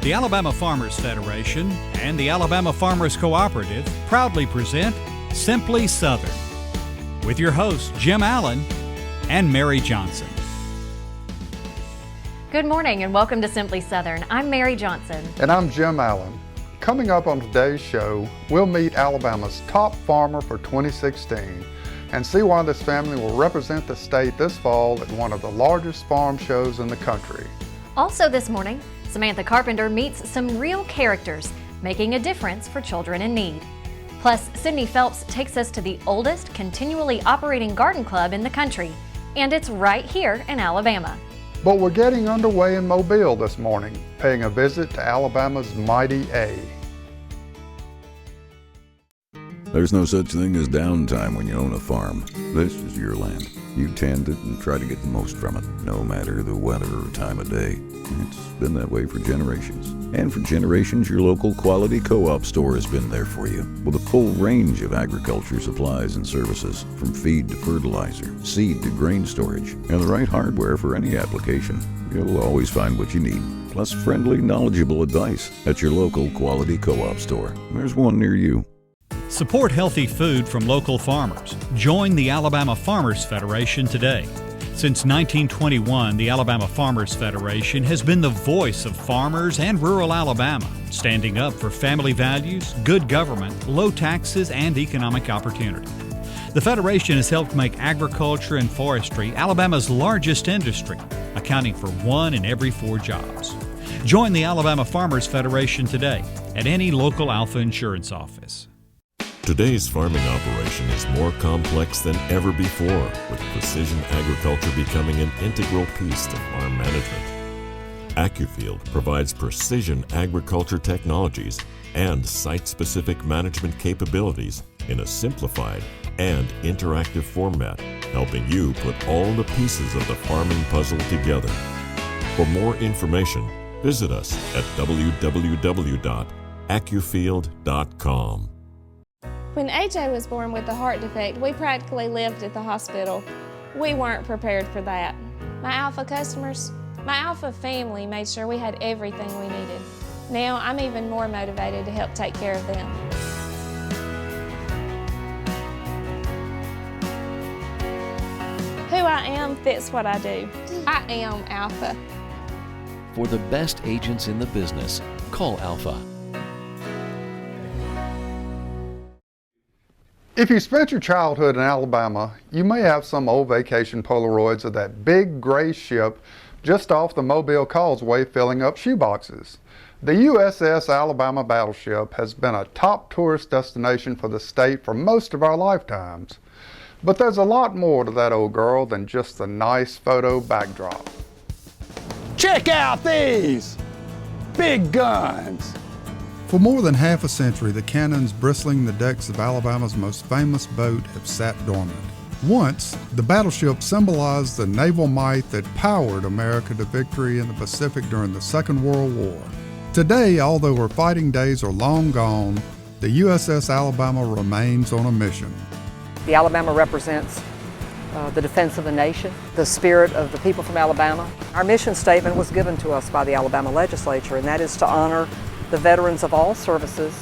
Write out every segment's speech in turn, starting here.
The Alabama Farmers Federation and the Alabama Farmers Cooperative proudly present Simply Southern with your hosts Jim Allen and Mary Johnson. Good morning and welcome to Simply Southern. I'm Mary Johnson. And I'm Jim Allen. Coming up on today's show, we'll meet Alabama's top farmer for 2016 and see why this family will represent the state this fall at one of the largest farm shows in the country. Also this morning, Samantha Carpenter meets some real characters making a difference for children in need. Plus, Sydney Phelps takes us to the oldest continually operating garden club in the country, and it's right here in Alabama. But we're getting underway in Mobile this morning, paying a visit to Alabama's mighty A. There's no such thing as downtime when you own a farm. This is your land. You tend it and try to get the most from it, no matter the weather or time of day. It's been that way for generations. And for generations, your local quality co-op store has been there for you, with a full range of agriculture supplies and services, from feed to fertilizer, seed to grain storage, and the right hardware for any application. You'll always find what you need, plus friendly, knowledgeable advice at your local quality co-op store. There's one near you. Support healthy food from local farmers. Join the Alabama Farmers Federation today. Since 1921, the Alabama Farmers Federation has been the voice of farmers and rural Alabama, standing up for family values, good government, low taxes, and economic opportunity. The Federation has helped make agriculture and forestry Alabama's largest industry, accounting for 1 in every 4 jobs. Join the Alabama Farmers Federation today at any local Alpha Insurance office. Today's farming operation is more complex than ever before, with precision agriculture becoming an integral piece to farm management. AccuField provides precision agriculture technologies and site-specific management capabilities in a simplified and interactive format, helping you put all the pieces of the farming puzzle together. For more information, visit us at www.accufield.com. When AJ was born with a heart defect, we practically lived at the hospital. We weren't prepared for that. My Alpha customers, my Alpha family made sure we had everything we needed. Now I'm even more motivated to help take care of them. Who I am fits what I do. I am Alpha. For the best agents in the business, call Alpha. If you spent your childhood in Alabama, you may have some old vacation Polaroids of that big gray ship just off the Mobile Causeway filling up shoeboxes. The Uss Alabama Battleship has been a top tourist destination for the state for most of our lifetimes. But there's a lot more to that old girl than just the nice photo backdrop. Check out these big guns. For more than half a century, the cannons bristling the decks of Alabama's most famous boat have sat dormant. Once, the battleship symbolized the naval might that powered America to victory in the Pacific during the Second World War. Today, although her fighting days are long gone, the USS Alabama remains on a mission. The Alabama represents the defense of the nation, the spirit of the people from Alabama. Our mission statement was given to us by the Alabama legislature, and that is to honor the veterans of all services,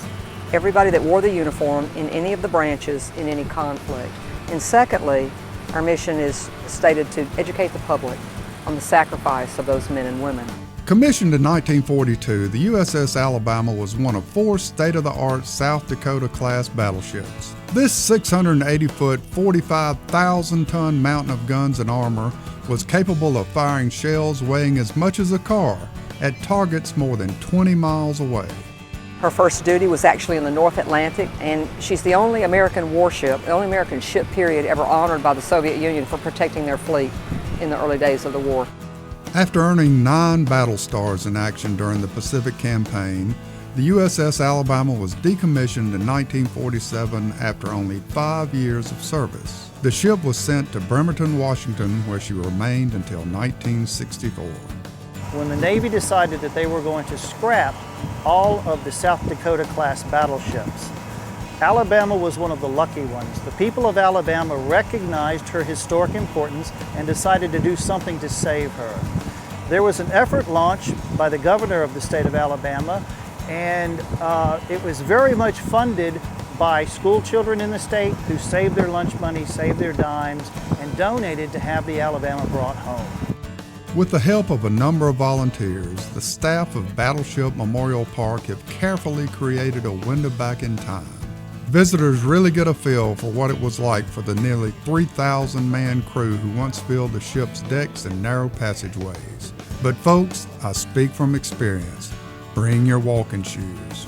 everybody that wore the uniform in any of the branches in any conflict. And secondly, our mission is stated to educate the public on the sacrifice of those men and women. Commissioned in 1942, the USS Alabama was one of 4 state-of-the-art South Dakota-class battleships. This 680-foot, 45,000-ton mountain of guns and armor was capable of firing shells weighing as much as a car at targets more than 20 miles away. Her first duty was actually in the North Atlantic, and she's the only American warship, the only American ship period ever honored by the Soviet Union for protecting their fleet in the early days of the war. After earning 9 battle stars in action during the Pacific Campaign, the USS Alabama was decommissioned in 1947 after only 5 years of service. The ship was sent to Bremerton, Washington, where she remained until 1964. When the Navy decided that they were going to scrap all of the South Dakota-class battleships, Alabama was one of the lucky ones. The people of Alabama recognized her historic importance and decided to do something to save her. There was an effort launched by the governor of the state of Alabama, and it was very much funded by school children in the state who saved their lunch money, saved their dimes, and donated to have the Alabama brought home. With the help of a number of volunteers, the staff of Battleship Memorial Park have carefully created a window back in time. Visitors really get a feel for what it was like for the nearly 3,000-man crew who once filled the ship's decks and narrow passageways. But folks, I speak from experience. Bring your walking shoes.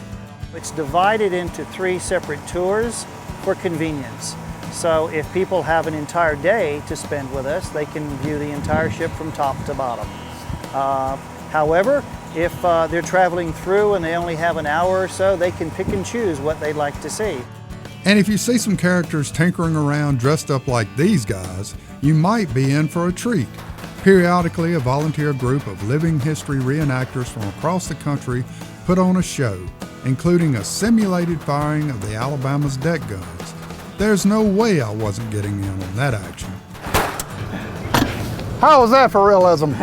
It's divided into 3 separate tours for convenience. So if people have an entire day to spend with us, they can view the entire ship from top to bottom. However, if they're traveling through and they only have an hour or so, they can pick and choose what they'd like to see. And if you see some characters tinkering around dressed up like these guys, you might be in for a treat. Periodically, a volunteer group of living history reenactors from across the country put on a show, including a simulated firing of the Alabama's deck guns. There's no way I wasn't getting in on that action. How was that for realism?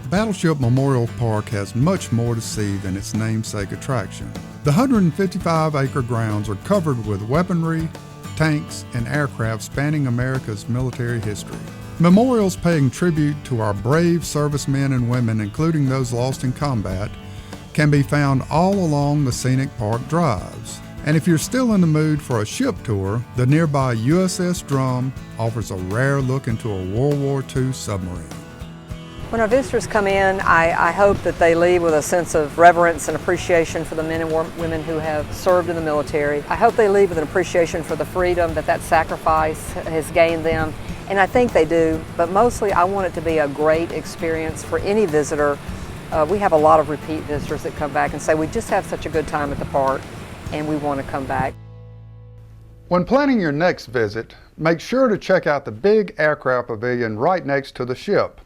Battleship Memorial Park has much more to see than its namesake attraction. The 155-acre grounds are covered with weaponry, tanks, and aircraft spanning America's military history. Memorials paying tribute to our brave servicemen and women, including those lost in combat, can be found all along the scenic park drives. And if you're still in the mood for a ship tour, the nearby USS Drum offers a rare look into a World War II submarine. When our visitors come in, I hope that they leave with a sense of reverence and appreciation for the men and women who have served in the military. I hope they leave with an appreciation for the freedom that sacrifice has gained them, and I think they do, but mostly I want it to be a great experience for any visitor. We have a lot of repeat visitors that come back and say, we just have such a good time at the park and we want to come back. When planning your next visit, make sure to check out the big aircraft pavilion right next to the ship.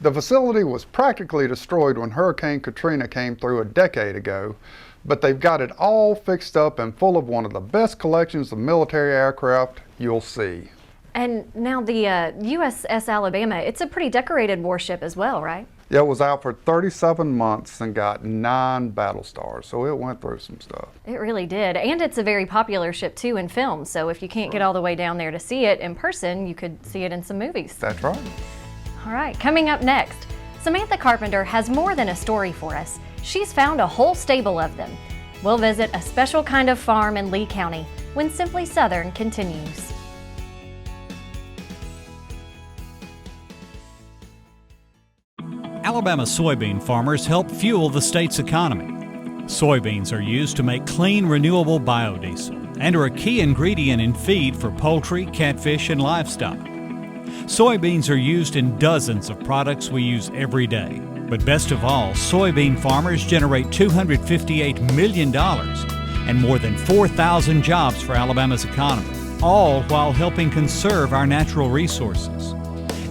The facility was practically destroyed when Hurricane Katrina came through a decade ago, but they've got it all fixed up and full of one of the best collections of military aircraft you'll see. And now the Uss Alabama, it's a pretty decorated warship as well, right? Yeah, it was out for 37 months and got 9 battle stars, so it went through some stuff. It really did, and it's a very popular ship too in film, so if you can't get all the way down there to see it in person, you could see it in some movies. That's right. All right, coming up next, Samantha Carpenter has more than a story for us. She's found a whole stable of them. We'll visit a special kind of farm in Lee County when Simply Southern continues. Alabama soybean farmers help fuel the state's economy. Soybeans are used to make clean, renewable biodiesel and are a key ingredient in feed for poultry, catfish, and livestock. Soybeans are used in dozens of products we use every day. But best of all, soybean farmers generate $258 million and more than 4,000 jobs for Alabama's economy, all while helping conserve our natural resources.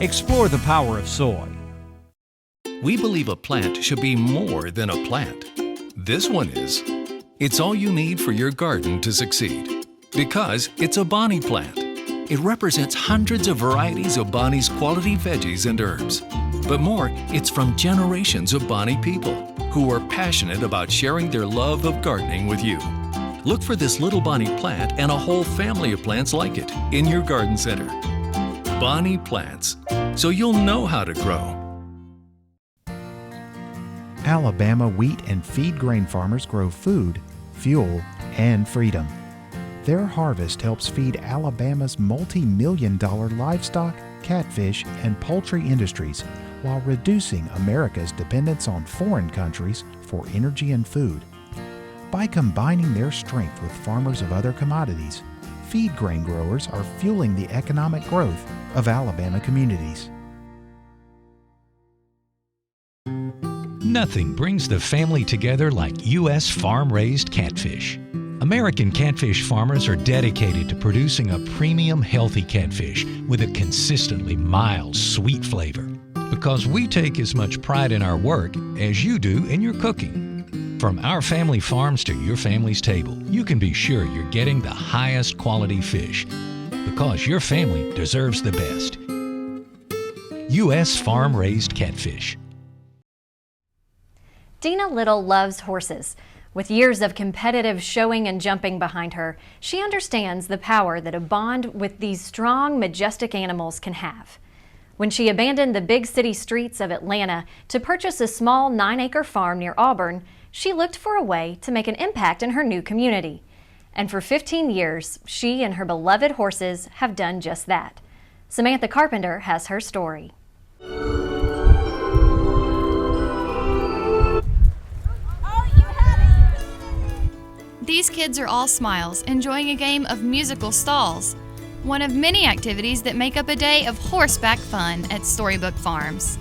Explore the power of soy. We believe a plant should be more than a plant. This one is. It's all you need for your garden to succeed. Because it's a Bonnie plant. It represents hundreds of varieties of Bonnie's quality veggies and herbs. But more, it's from generations of Bonnie people who are passionate about sharing their love of gardening with you. Look for this little Bonnie plant and a whole family of plants like it in your garden center. Bonnie plants, so you'll know how to grow. Alabama wheat and feed grain farmers grow food, fuel, and freedom. Their harvest helps feed Alabama's multi-million-dollar livestock, catfish, and poultry industries while reducing America's dependence on foreign countries for energy and food. By combining their strength with farmers of other commodities, feed grain growers are fueling the economic growth of Alabama communities. Nothing brings the family together like U.S. farm-raised catfish. American catfish farmers are dedicated to producing a premium, healthy catfish with a consistently mild, sweet flavor. Because we take as much pride in our work as you do in your cooking. From our family farms to your family's table, you can be sure you're getting the highest quality fish. Because your family deserves the best. U.S. farm-raised catfish. Dina Little loves horses. With years of competitive showing and jumping behind her, she understands the power that a bond with these strong, majestic animals can have. When she abandoned the big city streets of Atlanta to purchase a small 9-acre farm near Auburn, she looked for a way to make an impact in her new community. And for 15 years, she and her beloved horses have done just that. Samantha Carpenter has her story. These kids are all smiles, enjoying a game of musical stalls, one of many activities that make up a day of horseback fun at Storybook Farms.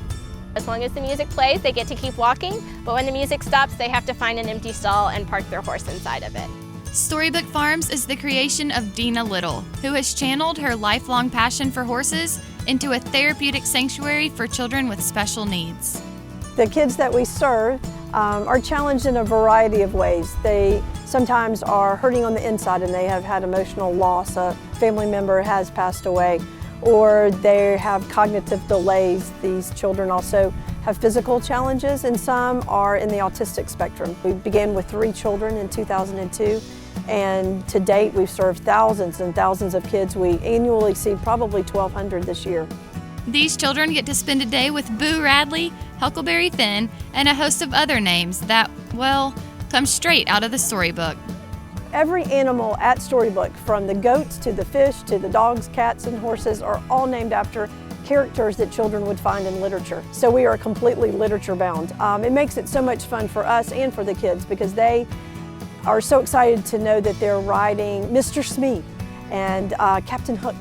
As long as the music plays, they get to keep walking, but when the music stops, they have to find an empty stall and park their horse inside of it. Storybook Farms is the creation of Dina Little, who has channeled her lifelong passion for horses into a therapeutic sanctuary for children with special needs. The kids that we serve are challenged in a variety of ways. They sometimes are hurting on the inside and they have had emotional loss. A family member has passed away, or they have cognitive delays. These children also have physical challenges, and some are in the autistic spectrum. We began with 3 children in 2002, and to date we've served thousands and thousands of kids. We annually see probably 1,200 this year. These children get to spend a day with Boo Radley, Huckleberry Finn, and a host of other names that, well, come straight out of the storybook. Every animal at Storybook, from the goats to the fish to the dogs, cats, and horses, are all named after characters that children would find in literature. So we are completely literature bound. It makes it so much fun for us and for the kids because they are so excited to know that they're riding Mr. Smee and Captain Hook.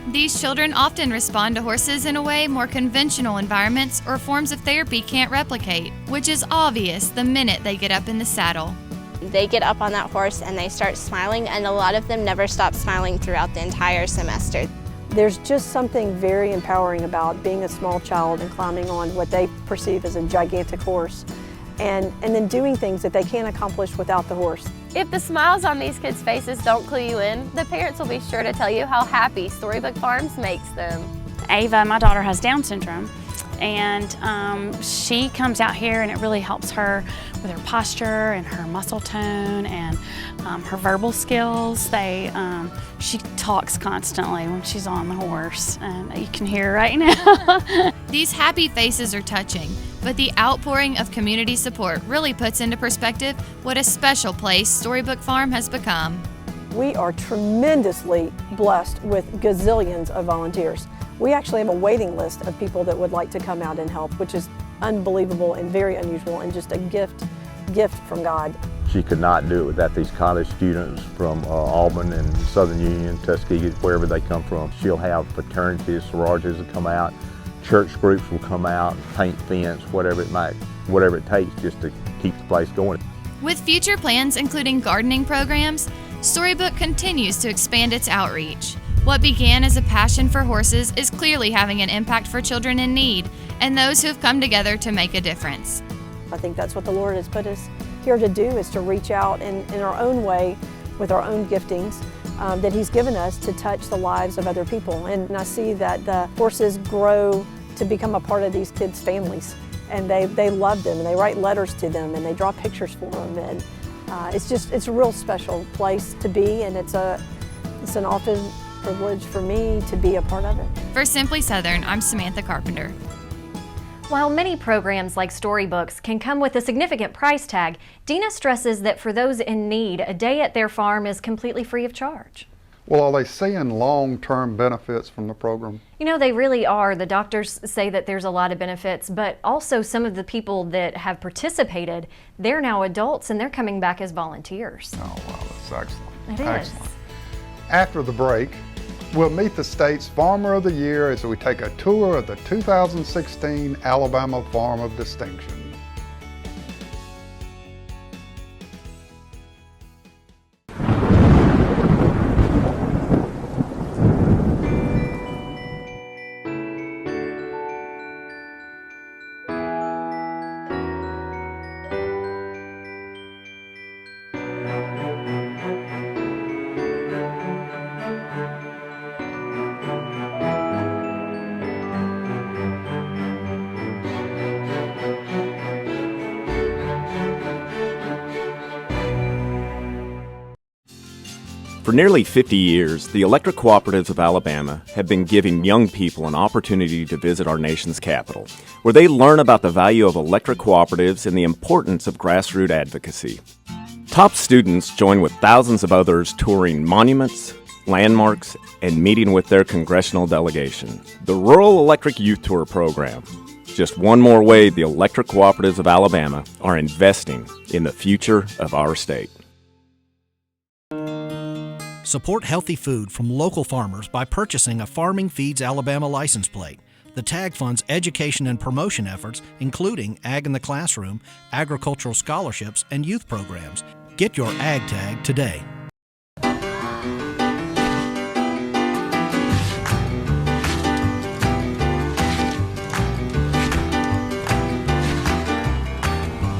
These children often respond to horses in a way more conventional environments or forms of therapy can't replicate, which is obvious the minute they get up in the saddle. They get up on that horse and they start smiling, and a lot of them never stop smiling throughout the entire semester. There's just something very empowering about being a small child and climbing on what they perceive as a gigantic horse, and then doing things that they can't accomplish without the horse. If the smiles on these kids' faces don't clue you in, the parents will be sure to tell you how happy Storybook Farms makes them. Ava, my daughter, has Down syndrome, and she comes out here and it really helps her with her posture and her muscle tone and her verbal skills. She talks constantly when she's on the horse, and you can hear her right now. These happy faces are touching, but the outpouring of community support really puts into perspective what a special place Storybook Farm has become. We are tremendously blessed with gazillions of volunteers. We actually have a waiting list of people that would like to come out and help, which is unbelievable and very unusual and just a gift from God. She could not do it without these college students from Auburn and Southern Union, Tuskegee, wherever they come from. She'll have fraternities, sororities that come out, church groups will come out, paint fence, whatever it takes just to keep the place going. With future plans including gardening programs, Storybook continues to expand its outreach. What began as a passion for horses is clearly having an impact for children in need and those who have come together to make a difference. I think that's what the Lord has put us here to do, is to reach out in our own way with our own giftings that He's given us to touch the lives of other people. And I see that the horses grow to become a part of these kids' families, and they love them and they write letters to them and they draw pictures for them, and it's a real special place to be, and it's an awesome privilege for me to be a part of it. For Simply Southern, I'm Samantha Carpenter. While many programs like storybooks can come with a significant price tag, Dina stresses that for those in need, a day at their farm is completely free of charge. Well, are they seeing long-term benefits from the program? You know, they really are. The doctors say that there's a lot of benefits, but also some of the people that have participated, they're now adults and they're coming back as volunteers. Oh, wow, that's excellent. It is. Excellent. After the break, we'll meet the state's Farmer of the Year as we take a tour of the 2016 Alabama Farm of Distinction. For nearly 50 years, the electric cooperatives of Alabama have been giving young people an opportunity to visit our nation's capital, where they learn about the value of electric cooperatives and the importance of grassroots advocacy. Top students join with thousands of others touring monuments, landmarks, and meeting with their congressional delegation. The Rural Electric Youth Tour program. Just one more way the electric cooperatives of Alabama are investing in the future of our state. Support healthy food from local farmers by purchasing a Farming Feeds Alabama license plate. The tag funds education and promotion efforts, including Ag in the Classroom, agricultural scholarships, and youth programs. Get your Ag tag today.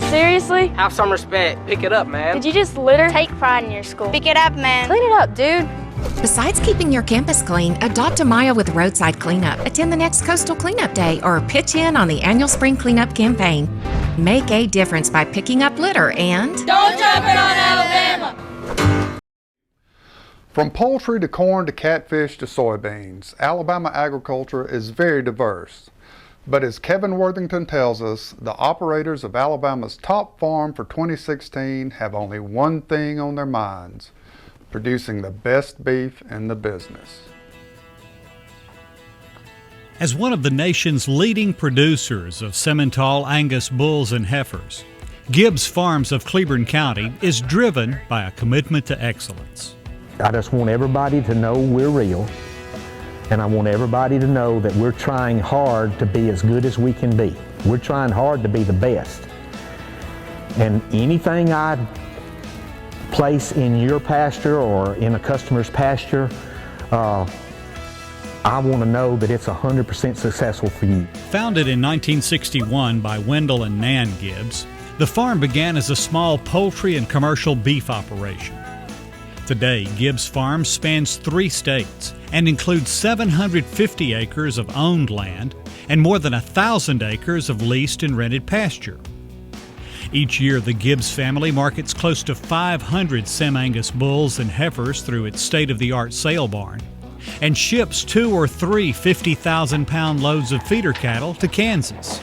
Seriously? Have some respect. Pick it up, man. Did you just litter? Take pride in your school. Pick it up, man. Clean it up, dude. Besides keeping your campus clean, adopt a mile with roadside cleanup. Attend the next Coastal Cleanup Day or pitch in on the annual Spring Cleanup campaign. Make a difference by picking up litter and... Don't drop it on Alabama! From poultry to corn to catfish to soybeans, Alabama agriculture is very diverse. But as Kevin Worthington tells us, the operators of Alabama's top farm for 2016 have only one thing on their minds: producing the best beef in the business. As one of the nation's leading producers of Simmental Angus bulls and heifers, Gibbs Farms of Cleburne County is driven by a commitment to excellence. I just want everybody to know we're real. And I want everybody to know that we're trying hard to be as good as we can be. We're trying hard to be the best. And anything I place in your pasture or in a customer's pasture, I want to know that it's 100% successful for you. Founded in 1961 by Wendell and Nan Gibbs, the farm began as a small poultry and commercial beef operation. Today, Gibbs Farms spans 3 states and includes 750 acres of owned land and more than 1,000 acres of leased and rented pasture. Each year, the Gibbs family markets close to 500 Sem-Angus bulls and heifers through its state-of-the-art sale barn and ships 2 or 3 50,000-pound loads of feeder cattle to Kansas.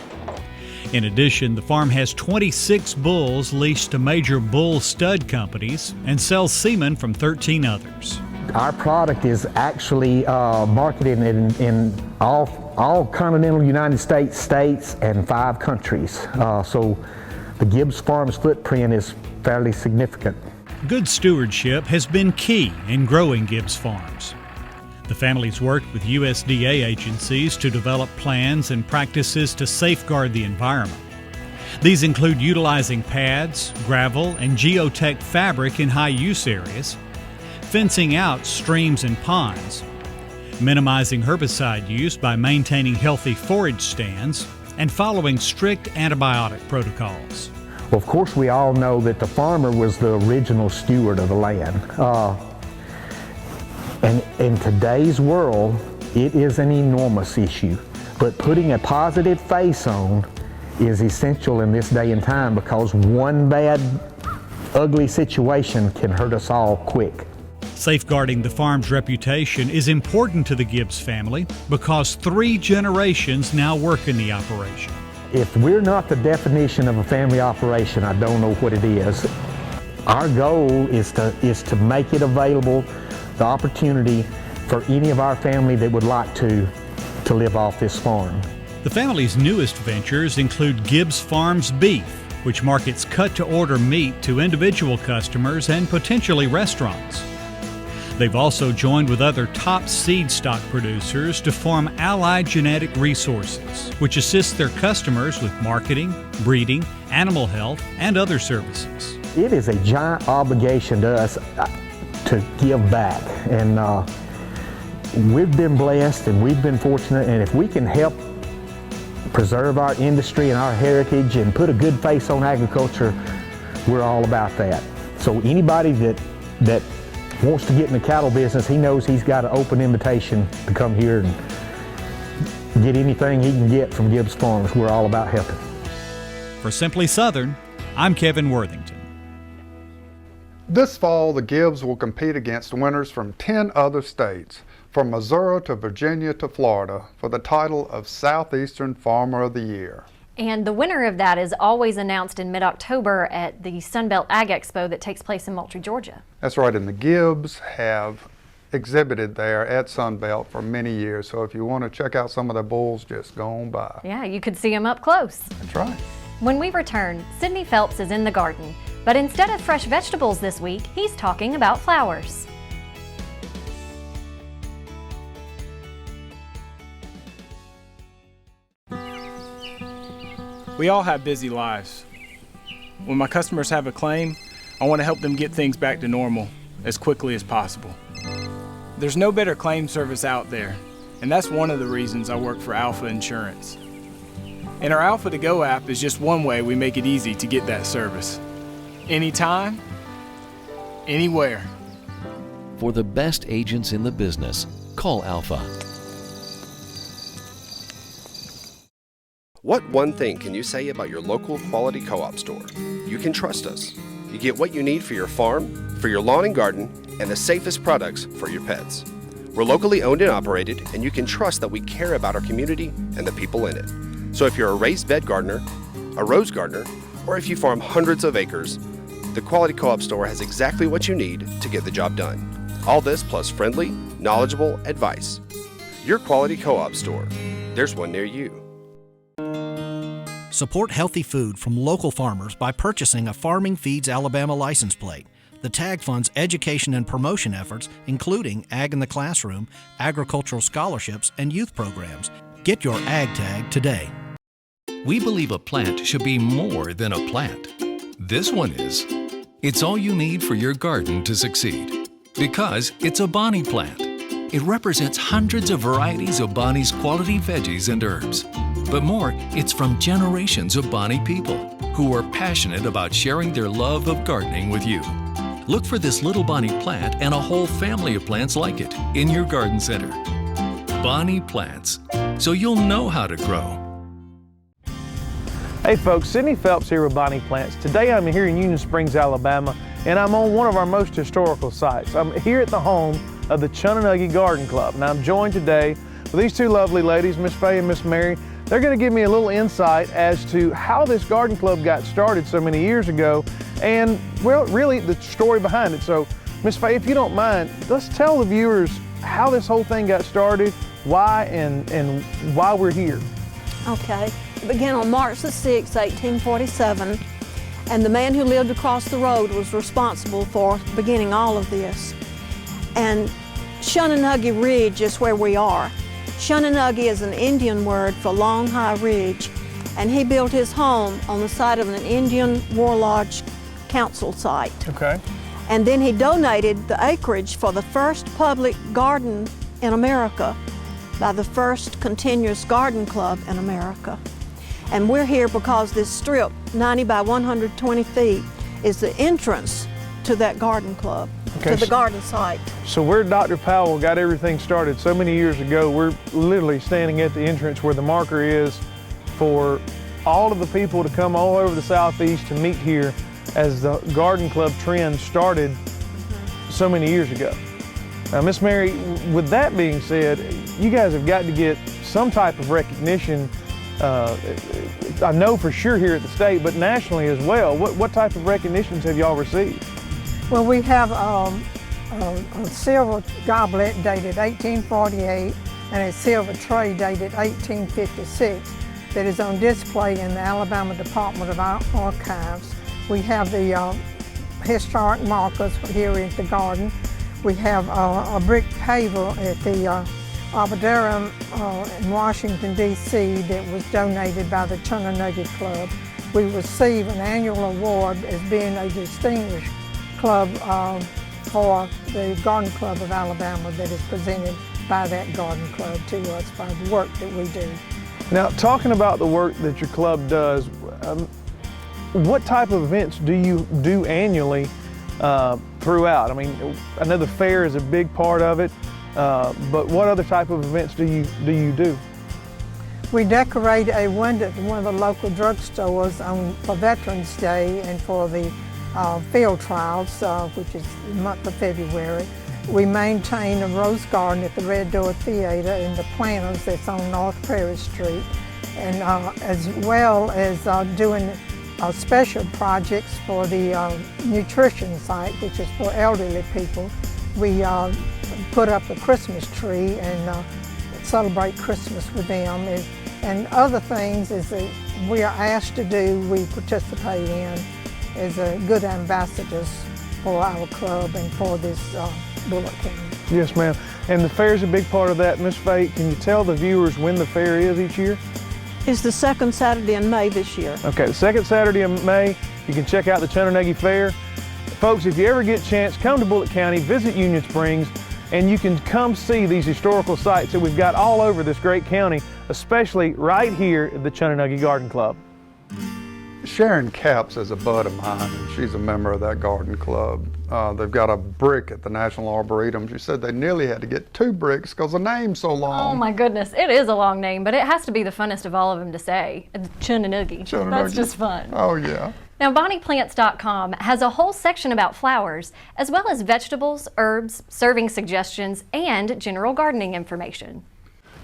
In addition, the farm has 26 bulls leased to major bull stud companies and sells semen from 13 others. Our product is actually marketed in all continental United States and 5 countries. So the Gibbs Farms footprint is fairly significant. Good stewardship has been key in growing Gibbs Farms. The family's worked with USDA agencies to develop plans and practices to safeguard the environment. These include utilizing pads, gravel, and geotech fabric in high-use areas, fencing out streams and ponds, minimizing herbicide use by maintaining healthy forage stands, and following strict antibiotic protocols. Well, of course, we all know that the farmer was the original steward of the land. And in today's world, it is an enormous issue. But putting a positive face on is essential in this day and time because one bad, ugly situation can hurt us all quick. Safeguarding the farm's reputation is important to the Gibbs family because 3 generations now work in the operation. If we're not the definition of a family operation, I don't know what it is. Our goal is to make it available, the opportunity for any of our family that would like to live off this farm. The family's newest ventures include Gibbs Farms Beef, which markets cut-to-order meat to individual customers and potentially restaurants. They've also joined with other top seed stock producers to form Allied Genetic Resources, which assists their customers with marketing, breeding, animal health, and other services. It is a giant obligation to us to give back, and we've been blessed and we've been fortunate, and if we can help preserve our industry and our heritage and put a good face on agriculture, we're all about that. So anybody that wants to get in the cattle business, he knows he's got an open invitation to come here and get anything he can get from Gibbs Farms. We're all about helping. For Simply Southern, I'm Kevin Worthington. This fall, the Gibbs will compete against winners from 10 other states, from Missouri to Virginia to Florida, for the title of Southeastern Farmer of the Year. And the winner of that is always announced in mid-October at the Sunbelt Ag Expo that takes place in Moultrie, Georgia. That's right, and the Gibbs have exhibited there at Sunbelt for many years, so if you want to check out some of the bulls, just go on by. Yeah, you could see them up close. That's right. When we return, Sydney Phelps is in the garden, but instead of fresh vegetables this week, he's talking about flowers. We all have busy lives. When my customers have a claim, I want to help them get things back to normal as quickly as possible. There's no better claim service out there, and that's one of the reasons I work for Alpha Insurance. And our Alpha to Go app is just one way we make it easy to get that service. Anytime, anywhere. For the best agents in the business, call Alpha. What one thing can you say about your local quality co-op store? You can trust us. You get what you need for your farm, for your lawn and garden, and the safest products for your pets. We're locally owned and operated, and you can trust that we care about our community and the people in it. So if you're a raised bed gardener, a rose gardener, or if you farm hundreds of acres, the Quality Co-op Store has exactly what you need to get the job done. All this plus friendly, knowledgeable advice. Your Quality Co-op Store. There's one near you. Support healthy food from local farmers by purchasing a Farming Feeds Alabama license plate. The tag funds education and promotion efforts, including Ag in the Classroom, agricultural scholarships, and youth programs. Get your Ag tag today. We believe a plant should be more than a plant. This one is. It's all you need for your garden to succeed. Because it's a Bonnie plant. It represents hundreds of varieties of Bonnie's quality veggies and herbs. But more, it's from generations of Bonnie people who are passionate about sharing their love of gardening with you. Look for this little Bonnie plant and a whole family of plants like it in your garden center. Bonnie plants, so you'll know how to grow. Hey folks, Sydney Phelps here with Bonnie Plants. Today I'm here in Union Springs, Alabama, and I'm on one of our most historical sites. I'm here at the home of the Chunonuggy Garden Club, and I'm joined today with these two lovely ladies, Miss Faye and Miss Mary. They're going to give me a little insight as to how this garden club got started so many years ago and, well, really the story behind it. So, Miss Faye, if you don't mind, let's tell the viewers how this whole thing got started, why, and why we're here. Okay. It began on March the 6th, 1847, and the man who lived across the road was responsible for beginning all of this. And Chunonuggy Ridge is where we are. Chunonuggy is an Indian word for long high ridge, and he built his home on the site of an Indian War Lodge council site. Okay. And then he donated the acreage for the first public garden in America by the first continuous garden club in America. And we're here because this strip, 90 by 120 feet, is the entrance to that garden club, to the garden site. So where Dr. Powell got everything started so many years ago, we're literally standing at the entrance where the marker is for all of the people to come all over the Southeast to meet here as the garden club trend started so many years ago. Now, Miss Mary, with that being said, you guys have got to get some type of recognition, I know for sure here at the state, but nationally as well. What type of recognitions have y'all received? Well, we have a silver goblet dated 1848 and a silver tray dated 1856 that is on display in the Alabama Department of Archives. We have the historic markers here in the garden. We have a brick paver at the Arboretum in Washington, D.C. that was donated by the Chunonuggy Club. We receive an annual award as being a distinguished club for the Garden Club of Alabama that is presented by that garden club to us by the work that we do. Now, talking about the work that your club does, what type of events do you do annually throughout? I mean, I know the fair is a big part of it, but what other type of events do you do? We decorate a window at one of the local drugstores for Veterans Day and for the field trials, which is the month of February. We maintain a rose garden at the Red Door Theater in the Planters that's on North Prairie Street, and as well as doing special projects for the nutrition site, which is for elderly people. We put up a Christmas tree and celebrate Christmas with them, and other things is that we are asked to do, we participate in as good ambassadors for our club and for this Bullock County. Yes, ma'am. And the fair is a big part of that. Miss Fate, can you tell the viewers when the fair is each year? It's the second Saturday in May this year. Okay, the second Saturday in May, you can check out the Chunonoogie Fair. Folks, if you ever get a chance, come to Bullock County, visit Union Springs, and you can come see these historical sites that we've got all over this great county, especially right here at the Chunonoogie Garden Club. Sharon Capps is a bud of mine, and she's a member of that garden club. They've got a brick at the National Arboretum. She said they nearly had to get 2 bricks because the name's so long. Oh my goodness, it is a long name, but it has to be the funnest of all of them to say. Chunonoogie. That's just fun. Oh yeah. Now, BonniePlants.com has a whole section about flowers, as well as vegetables, herbs, serving suggestions, and general gardening information.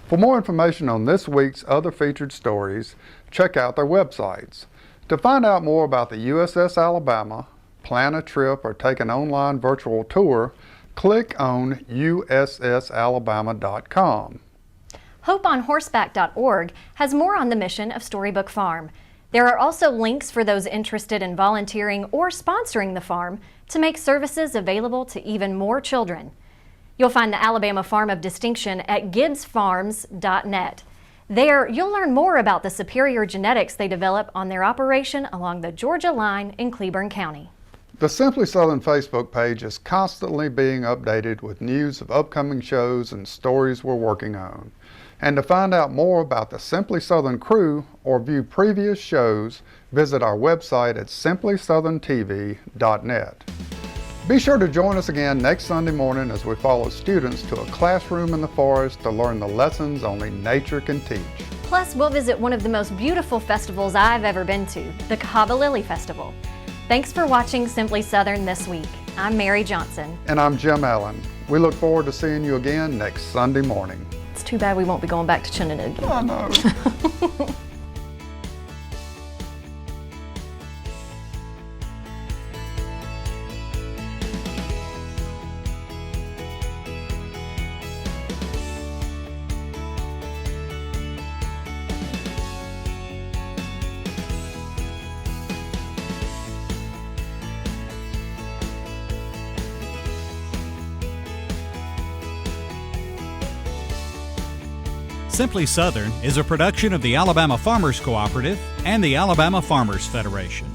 For more information on this week's other featured stories, check out their websites. To find out more about the USS Alabama, plan a trip, or take an online virtual tour, click on ussalabama.com. HopeOnHorseback.org has more on the mission of Storybook Farm. There are also links for those interested in volunteering or sponsoring the farm to make services available to even more children. You'll find the Alabama Farm of Distinction at gibbsfarms.net. There, you'll learn more about the superior genetics they develop on their operation along the Georgia line in Cleburne County. The Simply Southern Facebook page is constantly being updated with news of upcoming shows and stories we're working on. And to find out more about the Simply Southern crew or view previous shows, visit our website at simplysouthern.tv.net. Be sure to join us again next Sunday morning as we follow students to a classroom in the forest to learn the lessons only nature can teach. Plus, we'll visit one of the most beautiful festivals I've ever been to, the Cahaba Lily Festival. Thanks for watching Simply Southern this week. I'm Mary Johnson. And I'm Jim Allen. We look forward to seeing you again next Sunday morning. It's too bad we won't be going back to Chunonoogie. I know. Simply Southern is a production of the Alabama Farmers Cooperative and the Alabama Farmers Federation.